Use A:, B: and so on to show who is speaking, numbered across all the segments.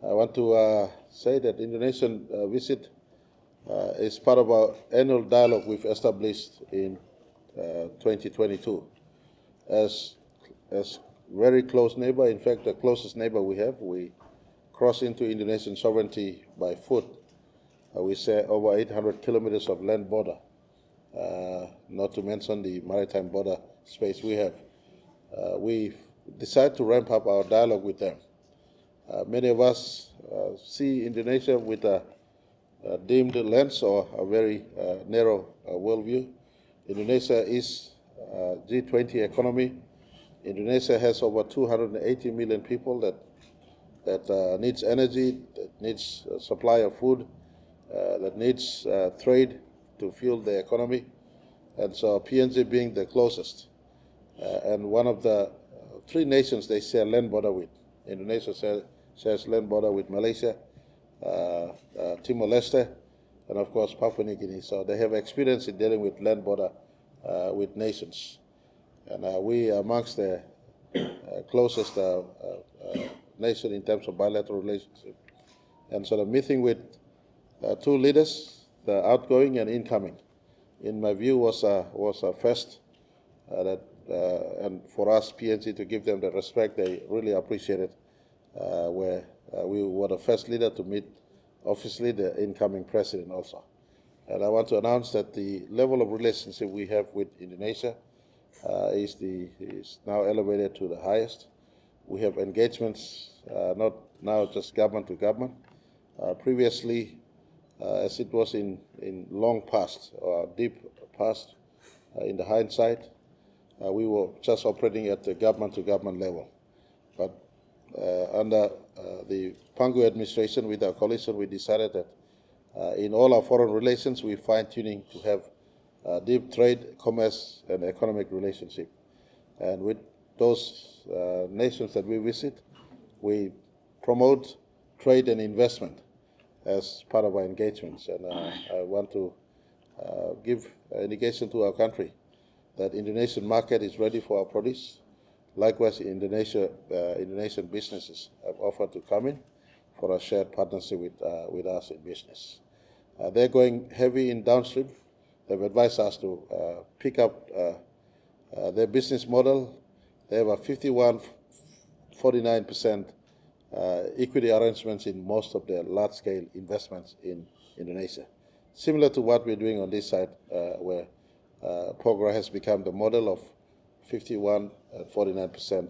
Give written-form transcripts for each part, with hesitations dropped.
A: I want to say that Indonesian visit is part of our annual dialogue we've established in 2022. As very close neighbor, in fact, the closest neighbor we have, we cross into Indonesian sovereignty by foot. We share over 800 kilometers of land border, not to mention the maritime border space we have. We decided to ramp up our dialogue with them. Many of us see Indonesia with a dimmed lens or a very narrow worldview. Indonesia is a G20 economy. Indonesia has over 280 million people that needs energy, that needs supply of food, that needs trade to fuel the economy. And so PNG being the closest, and one of the three nations they share land border with. Indonesia shares land border with Malaysia, Timor-Leste, and of course Papua New Guinea. So they have experience in dealing with land border with nations. And we are amongst the closest nation in terms of bilateral relationship. And so the meeting with two leaders, the outgoing and incoming, in my view was a first and for us PNG to give them the respect they really appreciated, where we were the first leader to meet officially the incoming president also. And I want to announce that the level of relationship we have with Indonesia is now elevated to the highest. We have engagements, not now just government to government. Previously, as it was in long past or deep past, in the hindsight, we were just operating at the government to government level. But under the Pangu administration with our coalition, we decided that in all our foreign relations, we fine-tuning to have deep trade, commerce, and economic relationship. And with those nations that we visit, we promote trade and investment as part of our engagements. And I want to give an indication to our country that Indonesian market is ready for our produce. Likewise, Indonesian businesses have offered to come in for a shared partnership with us in business. They're going heavy in downstream. They've advised us to pick up their business model. They have a 51-49% equity arrangements in most of their large-scale investments in Indonesia. Similar to what we're doing on this side, where Pogra has become the model of 51 and 49%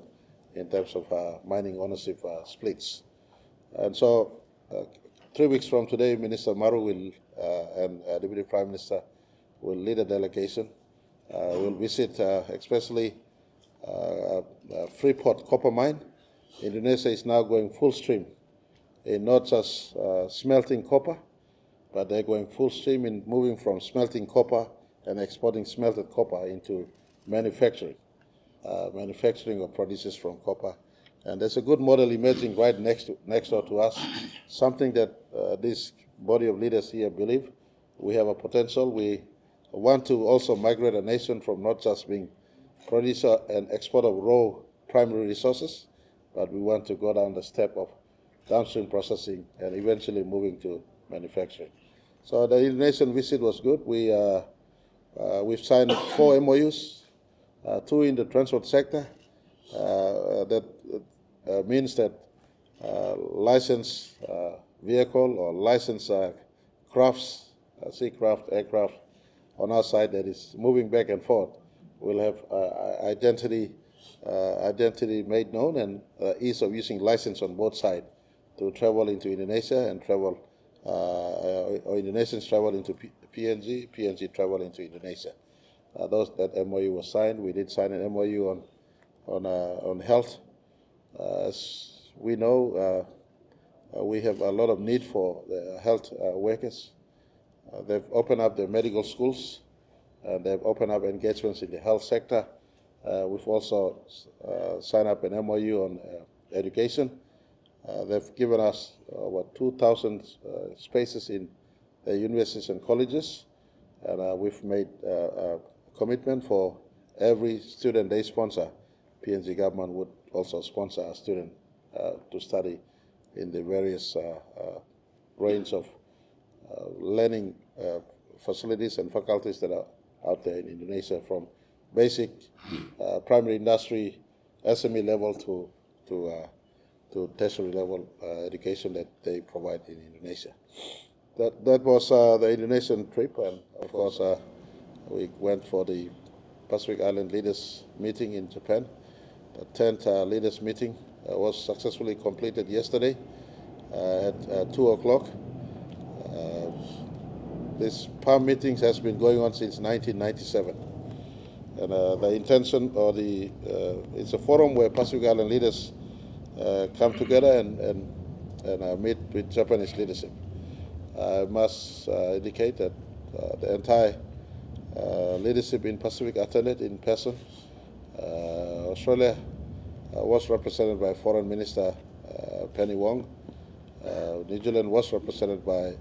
A: in terms of mining ownership splits. And so 3 weeks from today, Minister Marape will, and Deputy Prime Minister will lead a delegation. We'll visit especially Freeport copper mine. Indonesia is now going full stream in not just smelting copper, but they're going full stream in moving from smelting copper and exporting smelted copper into manufacturing of products from copper. And there's a good model emerging right next door to us, something that this body of leaders here believe we have a potential. We want to also migrate a nation from not just being producer and exporter of raw primary resources, but we want to go down the step of downstream processing and eventually moving to manufacturing. So the Indonesian visit was good. We've signed 4 MOUs, 2 in the transport sector. That means that licensed vehicle or licensed crafts, seacraft, aircraft on our side that is moving back and forth will have identity made known and ease of using license on both sides to travel into Indonesia and travel, or Indonesians travel into PNG, PNG travel into Indonesia. That MOU was signed. We did sign an MOU on health. As we know, we have a lot of need for the health workers. They've opened up the medical schools, and they've opened up engagements in the health sector. We've also signed up an MOU on education. They've given us over 2,000 spaces in the universities and colleges, and we've made a commitment for every student they sponsor. PNG government would also sponsor a student to study in the various range of learning facilities and faculties that are out there in Indonesia, from basic primary industry, SME level to tertiary level education that they provide in Indonesia. That was the Indonesian trip, and of course we went for the Pacific Island Leaders meeting in Japan. The 10th Leaders meeting was successfully completed yesterday at 2 o'clock. This PAM meetings has been going on since 1997. And the intention, or it's a forum where Pacific Island leaders come together and meet with Japanese leadership. I must indicate that the entire leadership in Pacific attended in person. Australia was represented by Foreign Minister Penny Wong. New Zealand was represented by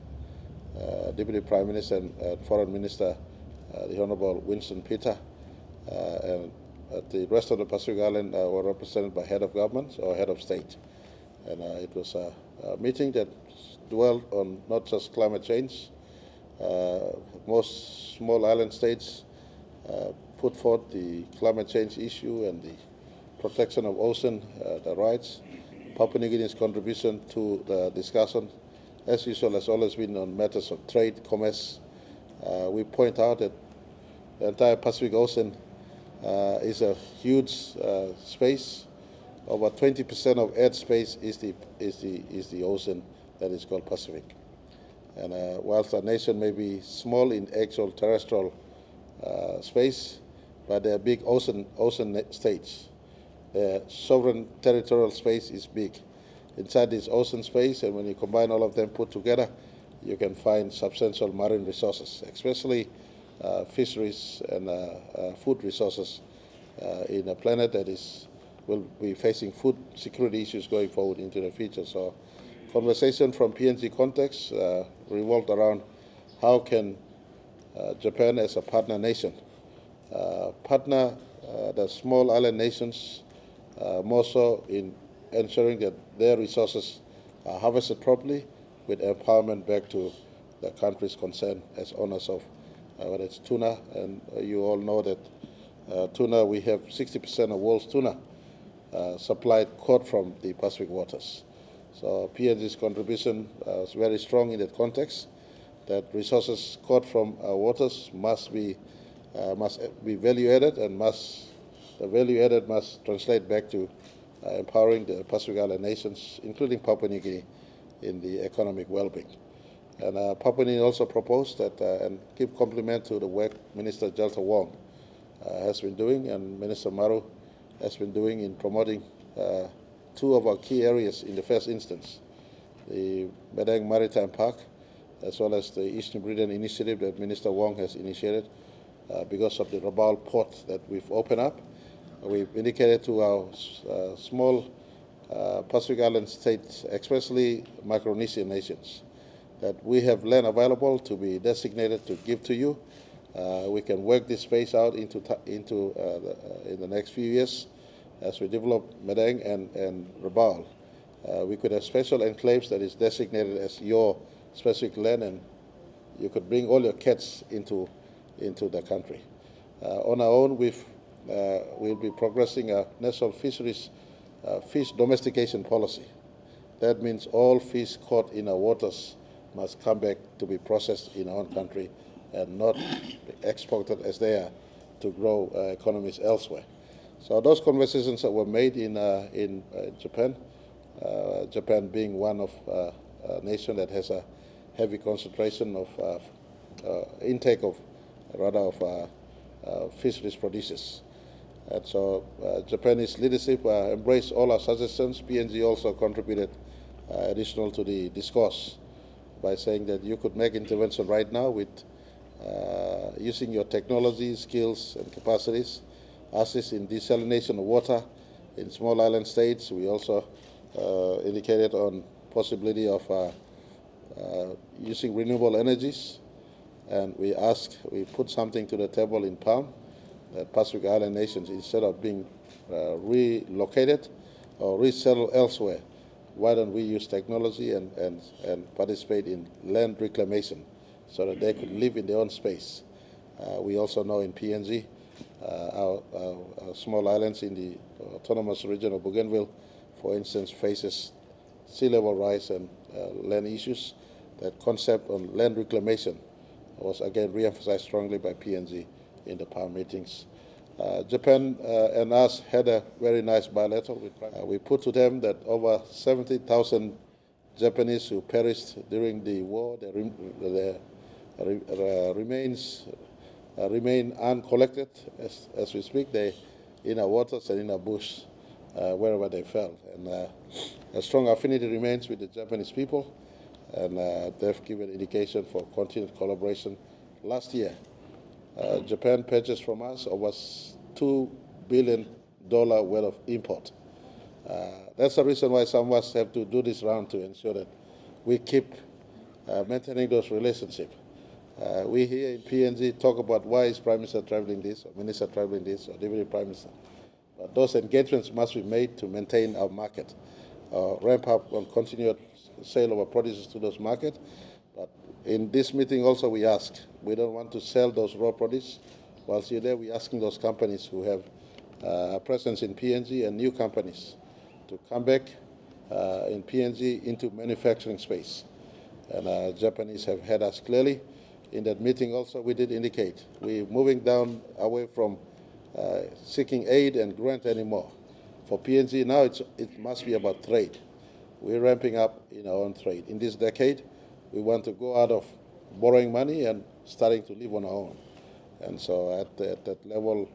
A: Deputy Prime Minister and Foreign Minister, the Honourable Winston Peter, and the rest of the Pacific Island were represented by head of government or head of state. And it was a meeting that dwelled on not just climate change. Most small island states put forth the climate change issue and the protection of ocean, the rights. Papua New Guinea's contribution to the discussion, as usual, has always been on matters of trade, commerce. We point out that the entire Pacific Ocean is a huge space. Over 20% of Earth's space is the ocean that is called Pacific. And whilst our nation may be small in actual terrestrial space, but they are big ocean states. Their sovereign territorial space is big. Inside this ocean space, and when you combine all of them put together, you can find substantial marine resources, especially fisheries and food resources in a planet that will be facing food security issues going forward into the future. So conversation from PNG context revolved around how can Japan as a partner nation partner the small island nations more so in ensuring that their resources are harvested properly, with empowerment back to the countries concerned as owners of whether it's tuna. And you all know that tuna, we have 60% of world's tuna supplied caught from the Pacific waters. So PNG's contribution is very strong in that context, that resources caught from our waters must be value added, and the value added must translate back to empowering the Pacific Island nations, including Papua New Guinea, in the economic well-being. And Papua New Guinea also proposed that, and give compliment to the work Minister Wong has been doing, and Minister Marape has been doing in promoting two of our key areas in the first instance, the Madang Maritime Park, as well as the East New Britain initiative that Minister Wong has initiated because of the Rabaul port that we've opened up. We've indicated to our small Pacific Island states, especially Micronesian nations, that we have land available to be designated to give to you. We can work this space out in the next few years as we develop Madang and Rabaul. We could have special enclaves that is designated as your specific land, and you could bring all your cats into the country. On our own, we'll be progressing a national fisheries fish domestication policy. That means all fish caught in our waters must come back to be processed in our own country and not be exported as they are to grow economies elsewhere. So those conversations that were made in Japan, Japan being one of a nation that has a heavy concentration of intake of fisheries producers. And so Japanese leadership embraced all our suggestions. PNG also contributed additional to the discourse by saying that you could make intervention right now with using your technology, skills, and capacities, assist in desalination of water in small island states. We also indicated on possibility of using renewable energies, and we put something to the table in PALM, that Pacific Island nations, instead of being relocated or resettled elsewhere, why don't we use technology and participate in land reclamation so that they could live in their own space. We also know in PNG, our small islands in the autonomous region of Bougainville, for instance, faces sea level rise and land issues. That concept on land reclamation was again re-emphasized strongly by PNG in the PAR meetings. Japan and us had a very nice bilateral. We put to them that over 70,000 Japanese who perished during the war, their remains remain uncollected as we speak. They in our waters and in our bush, wherever they fell. And a strong affinity remains with the Japanese people, and they've given indication for continued collaboration. Last year, Japan purchased from us over $2 billion worth of import. That's the reason why some of us have to do this round to ensure that we keep maintaining those relationships. We here in PNG talk about why is Prime Minister traveling this, or Minister traveling this, or Deputy Prime Minister. But those engagements must be made to maintain our market, ramp up on continued sale of our produce to those markets. But in this meeting also we ask, we don't want to sell those raw produce. Whilst you're there, we're asking those companies who have a presence in PNG and new companies to come back in PNG into manufacturing space. And Japanese have heard us clearly. In that meeting also we did indicate we're moving down away from seeking aid and grant anymore. For PNG now it must be about trade. We're ramping up in our own trade. In this decade, we want to go out of borrowing money and starting to live on our own. And so at that level,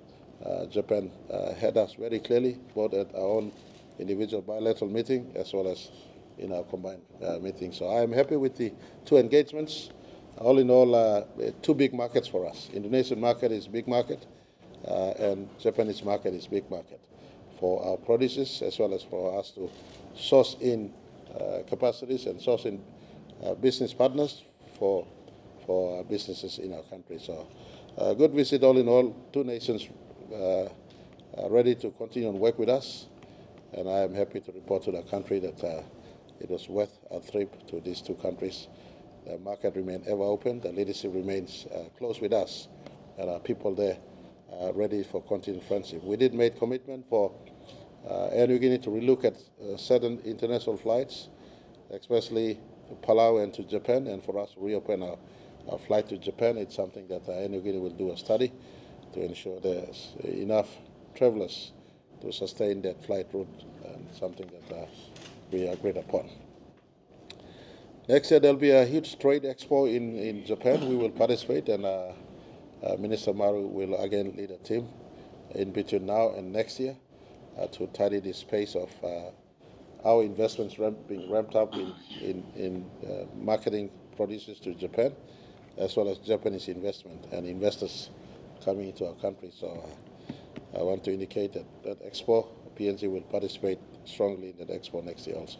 A: Japan had us very clearly, both at our own individual bilateral meeting as well as in our combined meeting. So I am happy with the two engagements. All in all, two big markets for us. Indonesian market is big market, and Japanese market is big market for our produces as well as for us to source in capacities and source in business partners for businesses in our country. So a good visit all in all. Two nations are ready to continue and work with us, and I am happy to report to the country that it was worth a trip to these two countries. The market remains ever open, the leadership remains close with us, and our people there are ready for continued friendship. We did make commitment for Air New Guinea to relook at certain international flights, especially to Palau and to Japan, and for us to reopen our flight to Japan. It's something that Air New Guinea will do a study to ensure there's enough travelers to sustain that flight route, and something that we agreed upon. Next year there'll be a huge trade expo in Japan. We will participate, and Minister Marape will again lead a team in between now and next year to tidy the space of our investments being ramped up in marketing produces to Japan, as well as Japanese investment and investors coming into our country. So I want to indicate that Expo, PNG will participate strongly in that Expo next year also.